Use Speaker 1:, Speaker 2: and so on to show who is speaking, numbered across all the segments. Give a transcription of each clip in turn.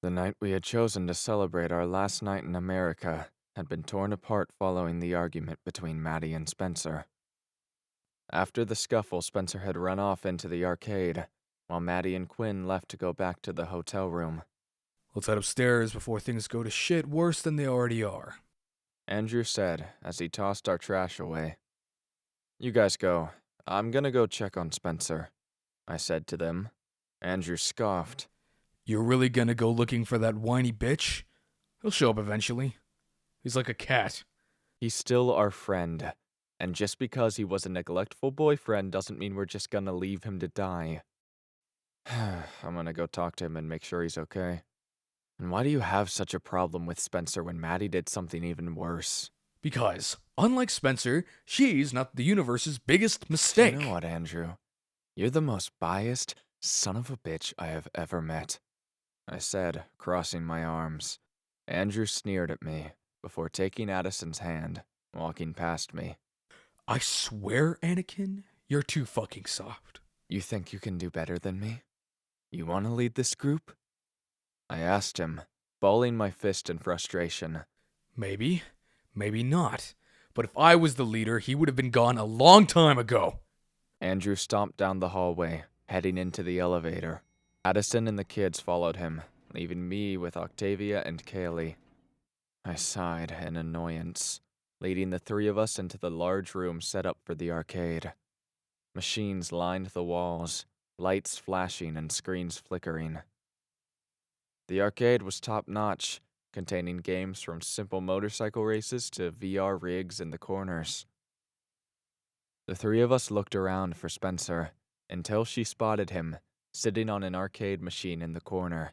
Speaker 1: The night we had chosen to celebrate our last night in America had been torn apart following the argument between Maddie and Spencer. After the scuffle, Spencer had run off into the arcade, while Maddie and Quinn left to go back to the hotel room.
Speaker 2: Let's head upstairs before things go to shit worse than they already are,
Speaker 1: Andrew said as he tossed our trash away. You guys go. I'm gonna go check on Spencer, I said to them. Andrew scoffed.
Speaker 2: You're really gonna go looking for that whiny bitch? He'll show up eventually. He's like a cat.
Speaker 1: He's still our friend, and just because he was a neglectful boyfriend doesn't mean we're just gonna leave him to die. I'm gonna go talk to him and make sure he's okay. And why do you have such a problem with Spencer when Maddie did something even worse?
Speaker 2: Because, unlike Spencer, she's not the universe's biggest mistake.
Speaker 1: You know what, Andrew? You're the most biased son of a bitch I have ever met, I said, crossing my arms. Andrew sneered at me before taking Addison's hand, walking past me.
Speaker 2: I swear, Anakin, you're too fucking soft.
Speaker 1: You think you can do better than me? You want to lead this group? I asked him, balling my fist in frustration.
Speaker 2: Maybe, maybe not. But if I was the leader, he would have been gone a long time ago.
Speaker 1: Andrew stomped down the hallway, heading into the elevator. Addison and the kids followed him, leaving me with Octavia and Kaylee. I sighed in annoyance, leading the three of us into the large room set up for the arcade. Machines lined the walls, lights flashing and screens flickering. The arcade was top-notch, containing games from simple motorcycle races to VR rigs in the corners. The three of us looked around for Spencer, until she spotted him, sitting on an arcade machine in the corner,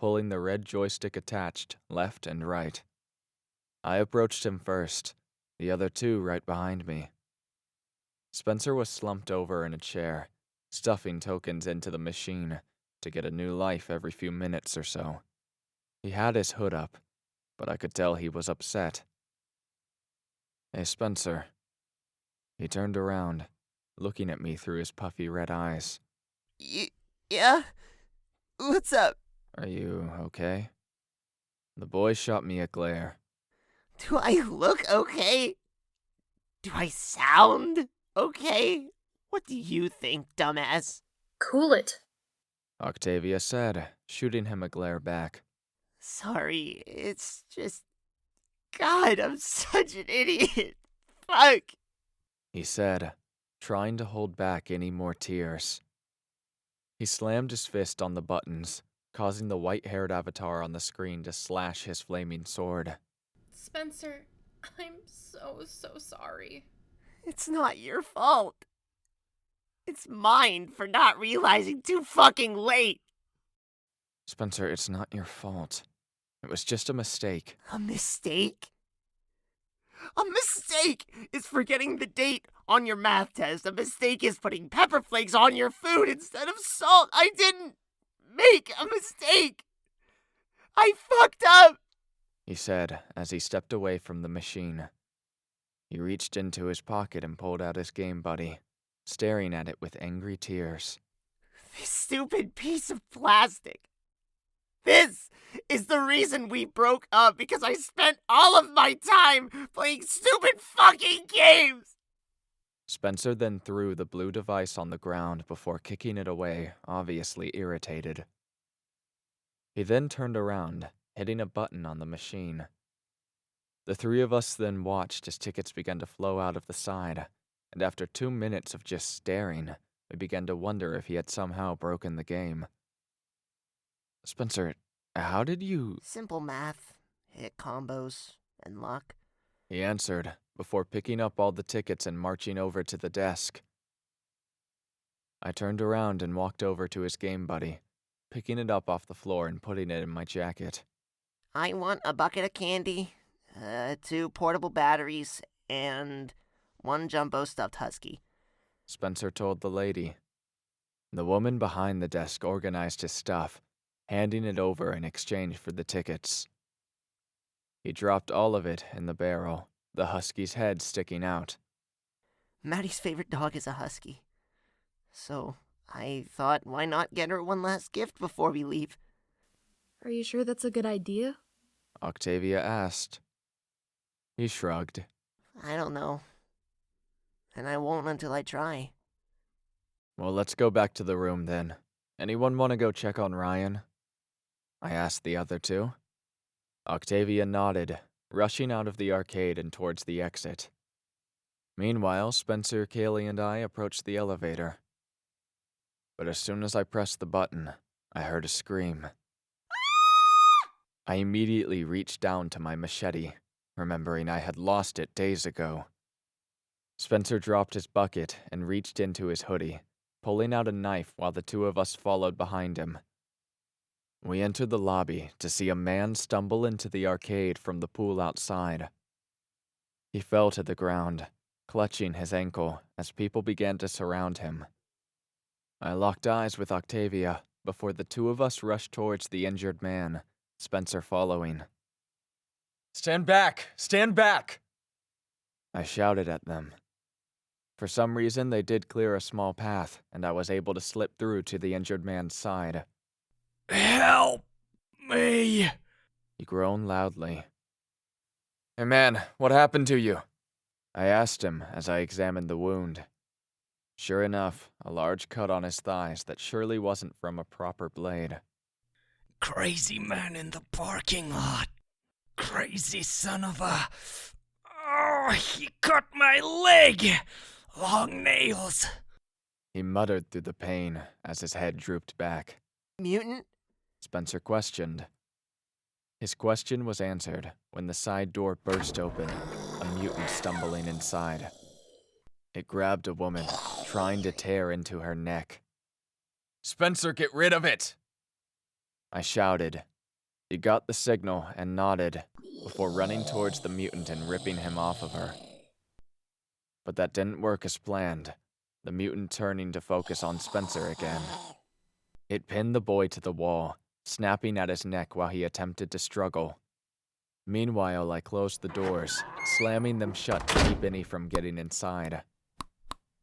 Speaker 1: pulling the red joystick attached left and right. I approached him first, the other two right behind me. Spencer was slumped over in a chair, stuffing tokens into the machine to get a new life every few minutes or so. He had his hood up, but I could tell he was upset. Hey, Spencer. He turned around, looking at me through his puffy red eyes.
Speaker 3: Yeah? What's up?
Speaker 1: Are you okay? The boy shot me a glare.
Speaker 3: Do I look okay? Do I sound okay? What do you think, dumbass?
Speaker 4: Cool it.
Speaker 1: Octavia said, shooting him a glare back.
Speaker 3: Sorry, it's just... God, I'm such an idiot. Fuck.
Speaker 1: He said, trying to hold back any more tears. He slammed his fist on the buttons, causing the white-haired avatar on the screen to slash his flaming sword.
Speaker 4: Spencer, I'm so sorry.
Speaker 3: It's not your fault. It's mine for not realizing too fucking late.
Speaker 1: Spencer, it's not your fault. It was just a mistake.
Speaker 3: A mistake? A mistake is forgetting the date on your math test. A mistake is putting pepper flakes on your food instead of salt. I didn't make a mistake. I fucked up,
Speaker 1: He said as he stepped away from the machine. He reached into his pocket and pulled out his Game Buddy, staring at it with angry tears.
Speaker 3: This stupid piece of plastic. This is the reason we broke up, because I spent all of my time playing stupid fucking games.
Speaker 1: Spencer then threw the blue device on the ground before kicking it away, obviously irritated. He then turned around, hitting a button on the machine. The three of us then watched as tickets began to flow out of the side, and after 2 minutes of just staring, we began to wonder if he had somehow broken the game. Spencer, how did you...
Speaker 3: Simple math, hit combos, and luck.
Speaker 1: He answered, before picking up all the tickets and marching over to the desk. I turned around and walked over to his Game Buddy, picking it up off the floor and putting it in my jacket.
Speaker 3: I want a bucket of candy, 2 portable batteries, and 1 jumbo stuffed husky.
Speaker 1: Spencer told the lady. The woman behind the desk organized his stuff, handing it over in exchange for the tickets. He dropped all of it in the barrel, the husky's head sticking out.
Speaker 3: Maddie's favorite dog is a husky. So I thought, why not get her one last gift before we leave?
Speaker 5: Are you sure that's a good idea?
Speaker 1: Octavia asked. He shrugged.
Speaker 3: I don't know. And I won't until I try.
Speaker 1: Well, let's go back to the room then. Anyone want to go check on Ryan? I asked the other two. Octavia nodded, rushing out of the arcade and towards the exit. Meanwhile, Spencer, Kaylee, and I approached the elevator. But as soon as I pressed the button, I heard a scream. I immediately reached down to my machete, remembering I had lost it days ago. Spencer dropped his bucket and reached into his hoodie, pulling out a knife while the two of us followed behind him. We entered the lobby to see a man stumble into the arcade from the pool outside. He fell to the ground, clutching his ankle as people began to surround him. I locked eyes with Octavia before the two of us rushed towards the injured man, Spencer following. "Stand back! Stand back!" I shouted at them. For some reason, they did clear a small path, and I was able to slip through to the injured man's side.
Speaker 2: Help me!
Speaker 1: He groaned loudly. "Hey man, what happened to you?" I asked him as I examined the wound. Sure enough, a large cut on his thighs that surely wasn't from a proper blade.
Speaker 2: Crazy man in the parking lot. Crazy son of a... Oh, he cut my leg! Long nails.
Speaker 1: He muttered through the pain as his head drooped back.
Speaker 3: Mutant?
Speaker 1: Spencer questioned. His question was answered when the side door burst open, a mutant stumbling inside. It grabbed a woman, trying to tear into her neck. "Spencer, get rid of it!" I shouted. He got the signal and nodded, before running towards the mutant and ripping him off of her. But that didn't work as planned, the mutant turning to focus on Spencer again. It pinned the boy to the wall, snapping at his neck while he attempted to struggle. Meanwhile, I closed the doors, slamming them shut to keep any from getting inside.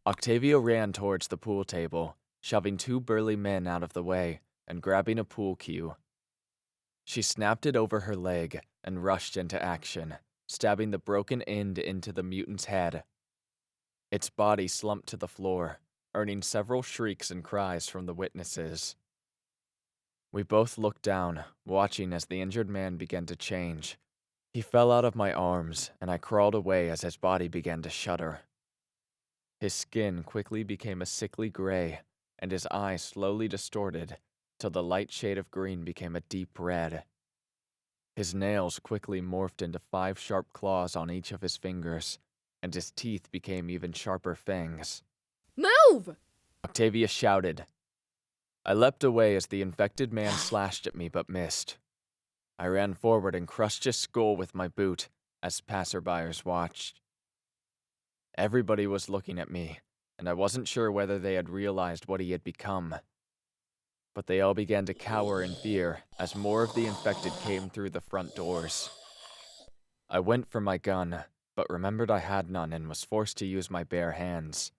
Speaker 1: Octavia ran towards the pool table, shoving two burly men out of the way and grabbing a pool cue. She snapped it over her leg and rushed into action, stabbing the broken end into the mutant's head. Its body slumped to the floor, earning several shrieks and cries from the witnesses. We both looked down, watching as the injured man began to change. He fell out of my arms, and I crawled away as his body began to shudder. His skin quickly became a sickly gray, and his eyes slowly distorted, till the light shade of green became a deep red. His nails quickly morphed into 5 sharp claws on each of his fingers, and his teeth became even sharper fangs.
Speaker 5: Move!
Speaker 1: Octavia shouted. I leapt away as the infected man slashed at me but missed. I ran forward and crushed his skull with my boot as passerbyers watched. Everybody was looking at me, and I wasn't sure whether they had realized what he had become. But they all began to cower in fear as more of the infected came through the front doors. I went for my gun, but remembered I had none and was forced to use my bare hands.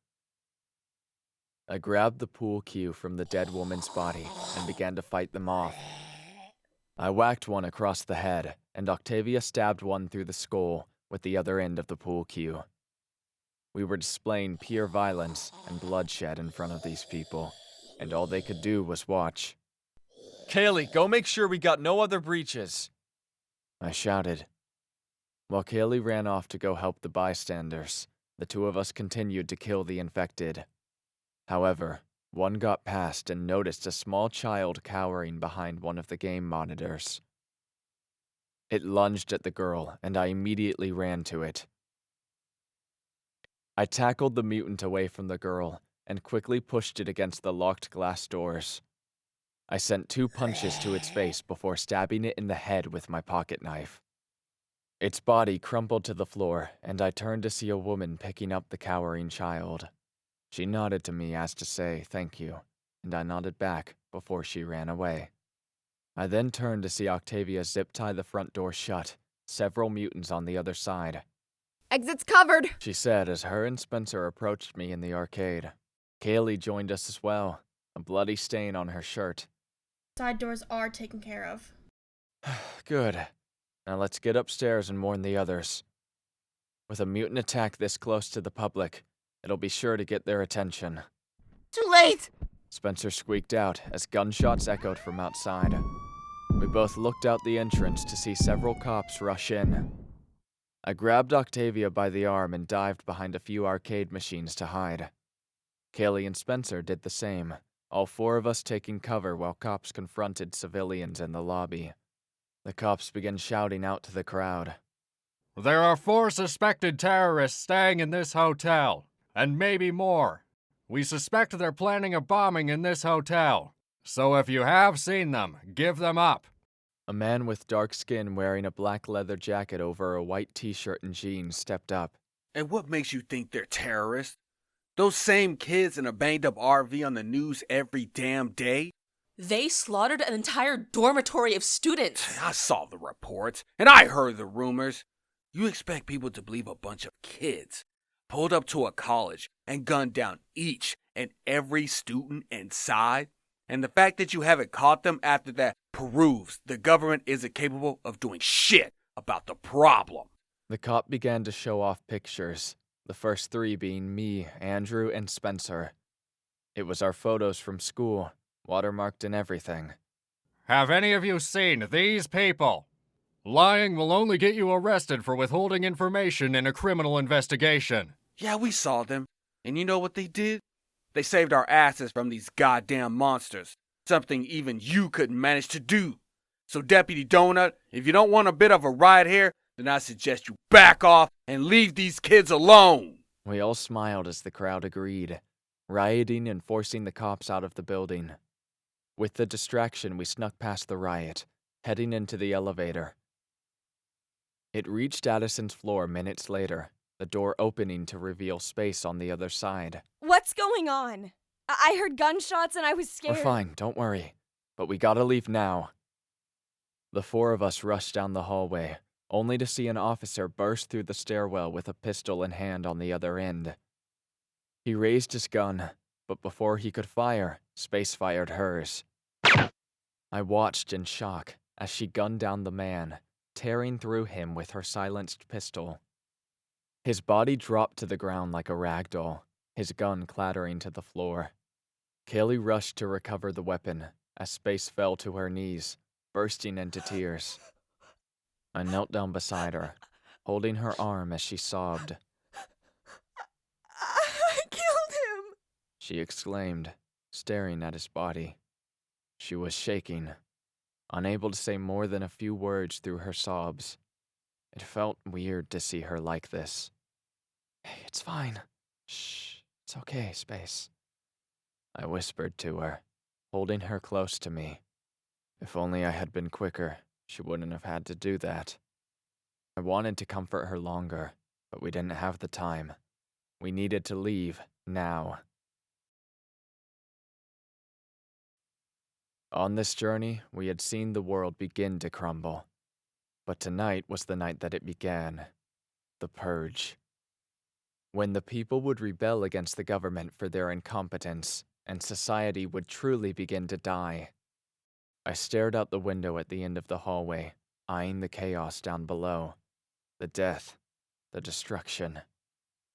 Speaker 1: I grabbed the pool cue from the dead woman's body and began to fight them off. I whacked one across the head, and Octavia stabbed one through the skull with the other end of the pool cue. We were displaying pure violence and bloodshed in front of these people, and all they could do was watch. "Kaylee, go make sure we got no other breaches!" I shouted. While Kaylee ran off to go help the bystanders, the two of us continued to kill the infected. However, one got past and noticed a small child cowering behind one of the game monitors. It lunged at the girl, and I immediately ran to it. I tackled the mutant away from the girl and quickly pushed it against the locked glass doors. I sent 2 punches to its face before stabbing it in the head with my pocket knife. Its body crumpled to the floor, and I turned to see a woman picking up the cowering child. She nodded to me as to say thank you, and I nodded back before she ran away. I then turned to see Octavia zip-tie the front door shut, several mutants on the other side.
Speaker 5: Exit's covered!
Speaker 1: She said as her and Spencer approached me in the arcade. Kaylee joined us as well, a bloody stain on her shirt.
Speaker 4: Side doors are taken care of.
Speaker 1: Good. Now let's get upstairs and warn the others. With a mutant attack this close to the public, it'll be sure to get their attention.
Speaker 3: Too late!
Speaker 1: Spencer squeaked out as gunshots echoed from outside. We both looked out the entrance to see several cops rush in. I grabbed Octavia by the arm and dived behind a few arcade machines to hide. Kaylee and Spencer did the same, all four of us taking cover while cops confronted civilians in the lobby. The cops began shouting out to the crowd.
Speaker 6: There are 4 suspected terrorists staying in this hotel, and maybe more. We suspect they're planning a bombing in this hotel, so if you have seen them, give them up.
Speaker 1: A man with dark skin wearing a black leather jacket over a white t-shirt and jeans stepped up.
Speaker 7: And what makes you think they're terrorists? Those same kids in a banged-up RV on the news every damn day?
Speaker 8: They slaughtered an entire dormitory of students.
Speaker 7: I saw the reports, and I heard the rumors. You expect people to believe a bunch of kids pulled up to a college and gunned down each and every student inside? And the fact that you haven't caught them after that proves the government isn't capable of doing shit about the problem.
Speaker 1: The cop began to show off pictures, the first 3 being me, Andrew, and Spencer. It was our photos from school, watermarked and everything.
Speaker 6: Have any of you seen these people? Lying will only get you arrested for withholding information in a criminal investigation.
Speaker 7: Yeah, we saw them. And you know what they did? They saved our asses from these goddamn monsters. Something even you couldn't manage to do. So Deputy Donut, if you don't want a bit of a ride here, then I suggest you back off and leave these kids alone.
Speaker 1: We all smiled as the crowd agreed, rioting and forcing the cops out of the building. With the distraction, we snuck past the riot, heading into the elevator. It reached Addison's floor minutes later, the door opening to reveal space on the other side.
Speaker 5: What's going on? I heard gunshots and I was scared.
Speaker 1: We're fine, don't worry. But we gotta leave now. The 4 of us rushed down the hallway, only to see an officer burst through the stairwell with a pistol in hand on the other end. He raised his gun, but before he could fire, Space fired hers. I watched in shock as she gunned down the man, tearing through him with her silenced pistol. His body dropped to the ground like a rag doll, his gun clattering to the floor. Kaylee rushed to recover the weapon as Space fell to her knees, bursting into tears. I knelt down beside her, holding her arm as she sobbed.
Speaker 5: I killed him!
Speaker 1: She exclaimed, staring at his body. She was shaking, unable to say more than a few words through her sobs. It felt weird to see her like this. Hey, it's fine. Shh, it's okay, Space. I whispered to her, holding her close to me. If only I had been quicker, she wouldn't have had to do that. I wanted to comfort her longer, but we didn't have the time. We needed to leave, now. On this journey, we had seen the world begin to crumble. But tonight was the night that it began. The Purge. When the people would rebel against the government for their incompetence, and society would truly begin to die. I stared out the window at the end of the hallway, eyeing the chaos down below. The death, the destruction,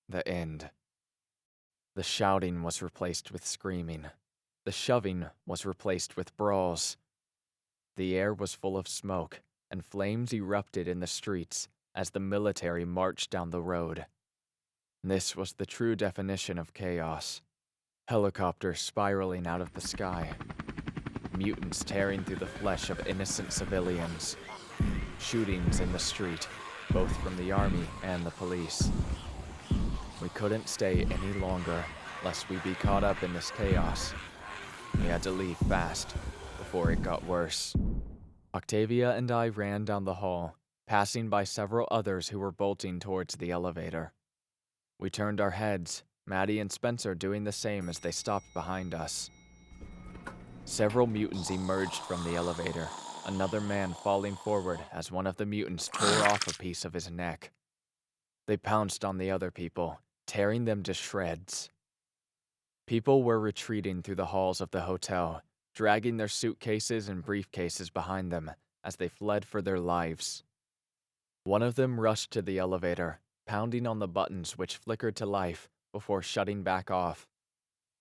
Speaker 1: the end. The shouting was replaced with screaming. The shoving was replaced with brawls. The air was full of smoke, and flames erupted in the streets as the military marched down the road. This was the true definition of chaos. Helicopters spiraling out of the sky. Mutants tearing through the flesh of innocent civilians. Shootings in the street, both from the army and the police. We couldn't stay any longer, lest we be caught up in this chaos. We had to leave fast, before it got worse. Octavia and I ran down the hall, passing by several others who were bolting towards the elevator. We turned our heads, Maddie and Spencer doing the same as they stopped behind us. Several mutants emerged from the elevator, another man falling forward as one of the mutants tore off a piece of his neck. They pounced on the other people, tearing them to shreds. People were retreating through the halls of the hotel, dragging their suitcases and briefcases behind them as they fled for their lives. One of them rushed to the elevator, pounding on the buttons which flickered to life before shutting back off.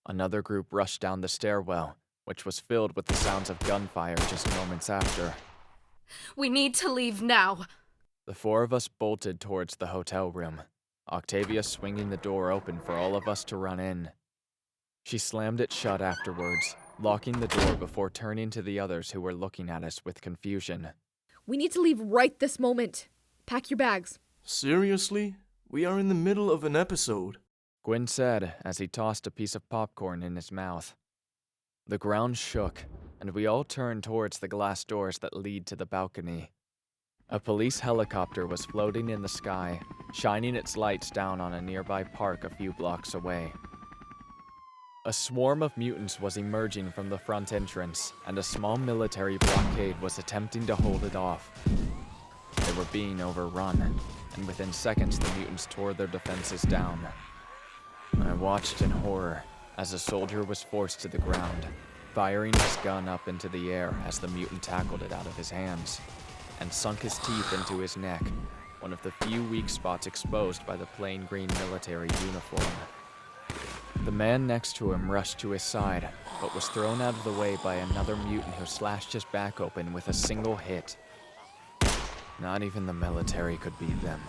Speaker 1: Another group rushed down the stairwell, which was filled with the sounds of gunfire just moments after.
Speaker 4: We need to leave now.
Speaker 1: The four of us bolted towards the hotel room, Octavia swinging the door open for all of us to run in. She slammed it shut afterwards, locking the door before turning to the others who were looking at us with confusion.
Speaker 9: We need to leave right this moment. Pack your bags.
Speaker 10: Seriously? We are in the middle of an episode.
Speaker 1: Gwyn said as he tossed a piece of popcorn in his mouth. The ground shook, and we all turned towards the glass doors that lead to the balcony. A police helicopter was floating in the sky, shining its lights down on a nearby park a few blocks away. A swarm of mutants was emerging from the front entrance, and a small military blockade was attempting to hold it off. They were being overrun, and within seconds the mutants tore their defenses down. I watched in horror as a soldier was forced to the ground, firing his gun up into the air as the mutant tackled it out of his hands, and sunk his teeth into his neck, one of the few weak spots exposed by the plain green military uniform. The man next to him rushed to his side, but was thrown out of the way by another mutant who slashed his back open with a single hit. Not even the military could beat them.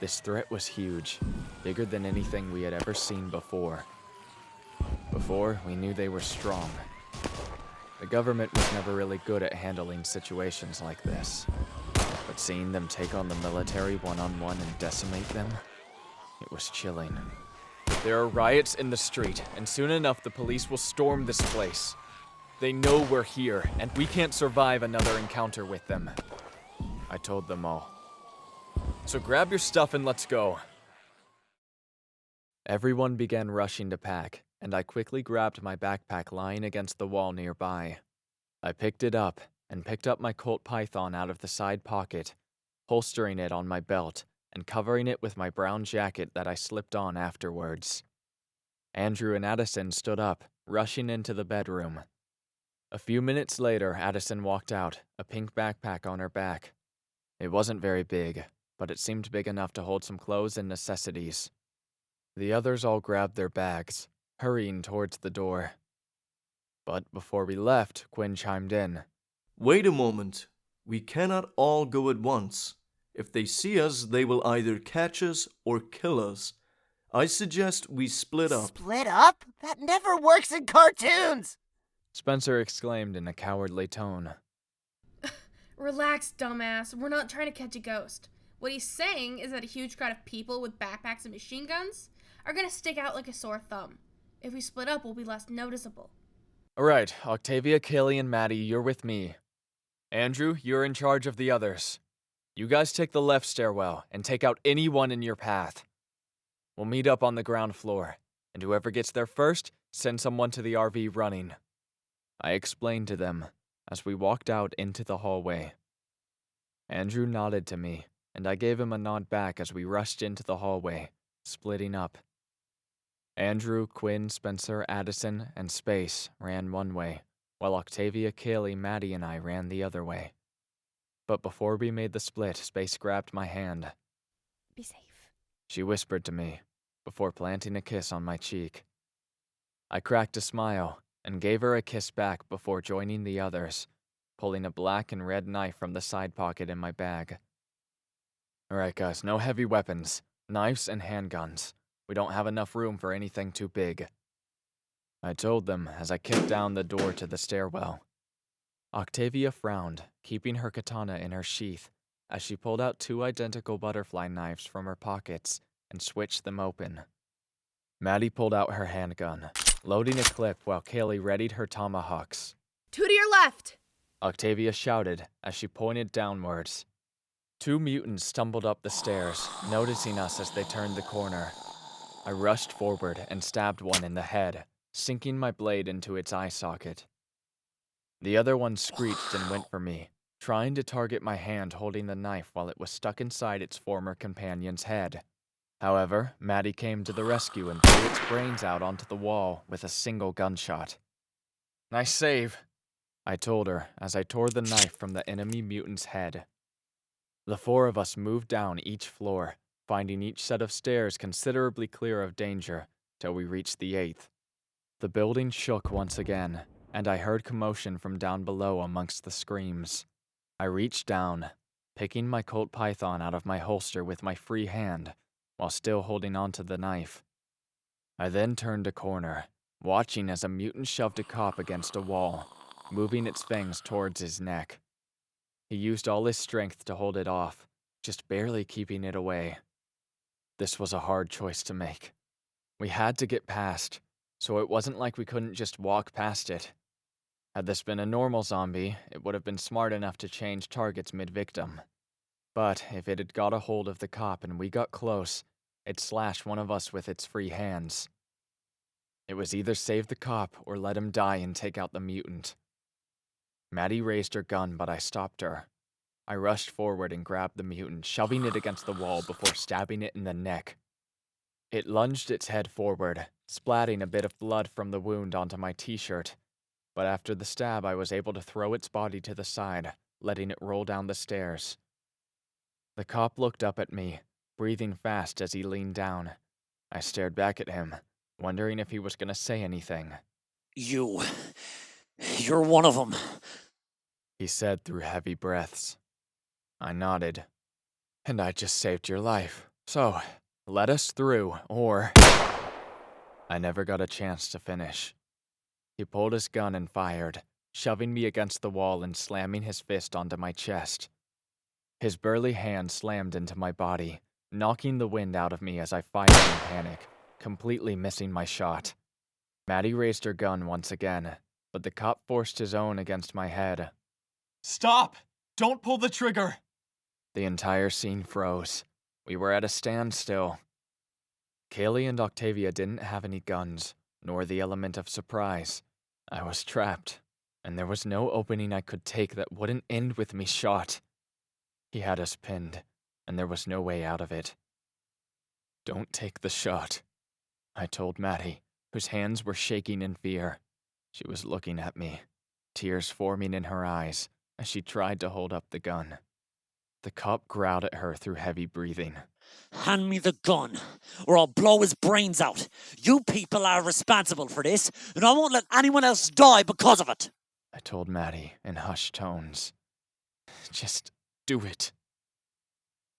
Speaker 1: This threat was huge, bigger than anything we had ever seen before. Before, we knew they were strong. The government was never really good at handling situations like this. But seeing them take on the military one-on-one and decimate them, it was chilling. There are riots in the street, and soon enough the police will storm this place. They know we're here, and we can't survive another encounter with them. I told them all. So grab your stuff and let's go. Everyone began rushing to pack, and I quickly grabbed my backpack lying against the wall nearby. I picked it up, and picked up my Colt Python out of the side pocket, holstering it on my belt, and covering it with my brown jacket that I slipped on afterwards. Andrew and Addison stood up, rushing into the bedroom. A few minutes later, Addison walked out, a pink backpack on her back. It wasn't very big, but it seemed big enough to hold some clothes and necessities. The others all grabbed their bags, hurrying towards the door. But before we left, Quinn chimed in.
Speaker 10: Wait a moment. We cannot all go at once. If they see us, they will either catch us or kill us. I suggest we split up.
Speaker 3: Split up? That never works in cartoons!
Speaker 1: Spencer exclaimed in a cowardly tone.
Speaker 4: Relax, dumbass. We're not trying to catch a ghost. What he's saying is that a huge crowd of people with backpacks and machine guns are gonna stick out like a sore thumb. If we split up, we'll be less noticeable.
Speaker 1: Alright, Octavia, Kaylee, and Maddie, you're with me. Andrew, you're in charge of the others. You guys take the left stairwell and take out anyone in your path. We'll meet up on the ground floor, and whoever gets there first, send someone to the RV running. I explained to them as we walked out into the hallway. Andrew nodded to me, and I gave him a nod back as we rushed into the hallway, splitting up. Andrew, Quinn, Spencer, Addison, and Space ran one way, while Octavia, Kaylee, Maddie, and I ran the other way. But before we made the split, Space grabbed my hand.
Speaker 5: Be safe.
Speaker 1: She whispered to me, before planting a kiss on my cheek. I cracked a smile, and gave her a kiss back before joining the others, pulling a black and red knife from the side pocket in my bag. Alright guys, no heavy weapons, knives and handguns. We don't have enough room for anything too big. I told them as I kicked down the door to the stairwell. Octavia frowned, keeping her katana in her sheath, as she pulled out 2 identical butterfly knives from her pockets and switched them open. Maddie pulled out her handgun, loading a clip while Kaylee readied her tomahawks.
Speaker 9: 2 to your left!
Speaker 1: Octavia shouted as she pointed downwards. 2 mutants stumbled up the stairs, noticing us as they turned the corner. I rushed forward and stabbed one in the head, sinking my blade into its eye socket. The other one screeched and went for me, trying to target my hand holding the knife while it was stuck inside its former companion's head. However, Maddie came to the rescue and threw its brains out onto the wall with a single gunshot. Nice save. I told her as I tore the knife from the enemy mutant's head. The four of us moved down each floor, finding each set of stairs considerably clear of danger till we reached the 8th. The building shook once again, and I heard commotion from down below amongst the screams. I reached down, picking my Colt Python out of my holster with my free hand, while still holding onto the knife. I then turned a corner, watching as a mutant shoved a cop against a wall, moving its fangs towards his neck. He used all his strength to hold it off, just barely keeping it away. This was a hard choice to make. We had to get past, so it wasn't like we couldn't just walk past it. Had this been a normal zombie, it would have been smart enough to change targets mid-victim. But if it had got a hold of the cop and we got close, it slashed one of us with its free hands. It was either save the cop or let him die and take out the mutant. Maddie raised her gun, but I stopped her. I rushed forward and grabbed the mutant, shoving it against the wall before stabbing it in the neck. It lunged its head forward, splatting a bit of blood from the wound onto my t-shirt, but after the stab I was able to throw its body to the side, letting it roll down the stairs. The cop looked up at me, breathing fast as he leaned down. I stared back at him, wondering if he was going to say anything.
Speaker 2: You're one of them,
Speaker 1: he said through heavy breaths. I nodded. And I just saved your life, so let us through, or... I never got a chance to finish. He pulled his gun and fired, shoving me against the wall and slamming his fist onto my chest. His burly hand slammed into my body, knocking the wind out of me as I fired in panic, completely missing my shot. Maddie raised her gun once again, but the cop forced his own against my head.
Speaker 11: Stop! Don't pull the trigger!
Speaker 1: The entire scene froze. We were at a standstill. Kaylee and Octavia didn't have any guns, nor the element of surprise. I was trapped, and there was no opening I could take that wouldn't end with me shot. He had us pinned, and there was no way out of it. Don't take the shot, I told Maddie, whose hands were shaking in fear. She was looking at me, tears forming in her eyes as she tried to hold up the gun. The cop growled at her through heavy breathing.
Speaker 2: Hand me the gun, or I'll blow his brains out. You people are responsible for this, and I won't let anyone else die because of it.
Speaker 1: I told Maddie in hushed tones. Just do it.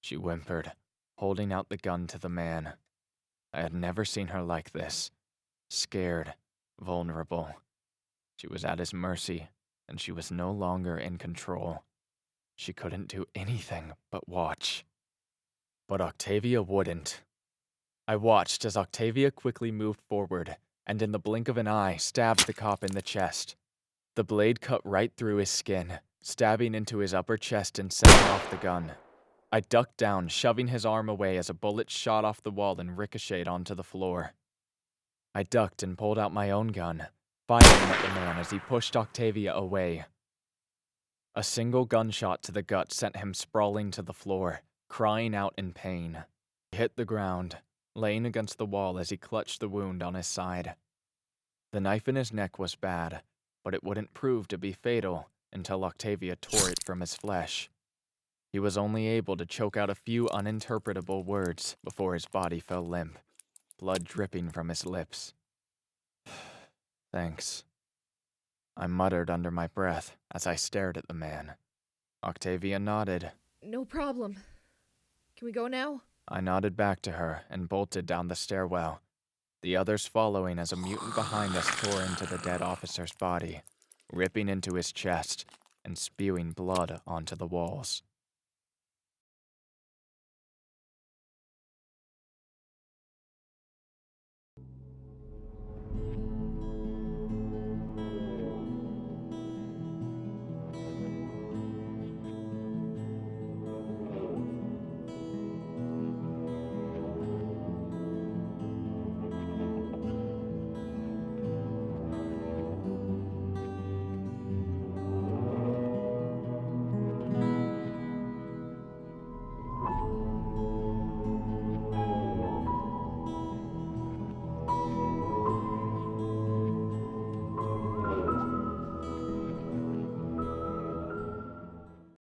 Speaker 1: She whimpered, holding out the gun to the man. I had never seen her like this. Scared, vulnerable. She was at his mercy, and she was no longer in control. She couldn't do anything but watch. But Octavia wouldn't. I watched as Octavia quickly moved forward, and in the blink of an eye, stabbed the cop in the chest. The blade cut right through his skin, stabbing into his upper chest and setting off the gun. I ducked down, shoving his arm away as a bullet shot off the wall and ricocheted onto the floor. I ducked and pulled out my own gun, firing at the man as he pushed Octavia away. A single gunshot to the gut sent him sprawling to the floor, crying out in pain. He hit the ground, laying against the wall as he clutched the wound on his side. The knife in his neck was bad, but it wouldn't prove to be fatal until Octavia tore it from his flesh. He was only able to choke out a few uninterpretable words before his body fell limp, blood dripping from his lips. Thanks, I muttered under my breath as I stared at the man. Octavia nodded.
Speaker 9: No problem. Can we go now?
Speaker 1: I nodded back to her and bolted down the stairwell, the others following as a mutant behind us tore into the dead officer's body, ripping into his chest and spewing blood onto the walls.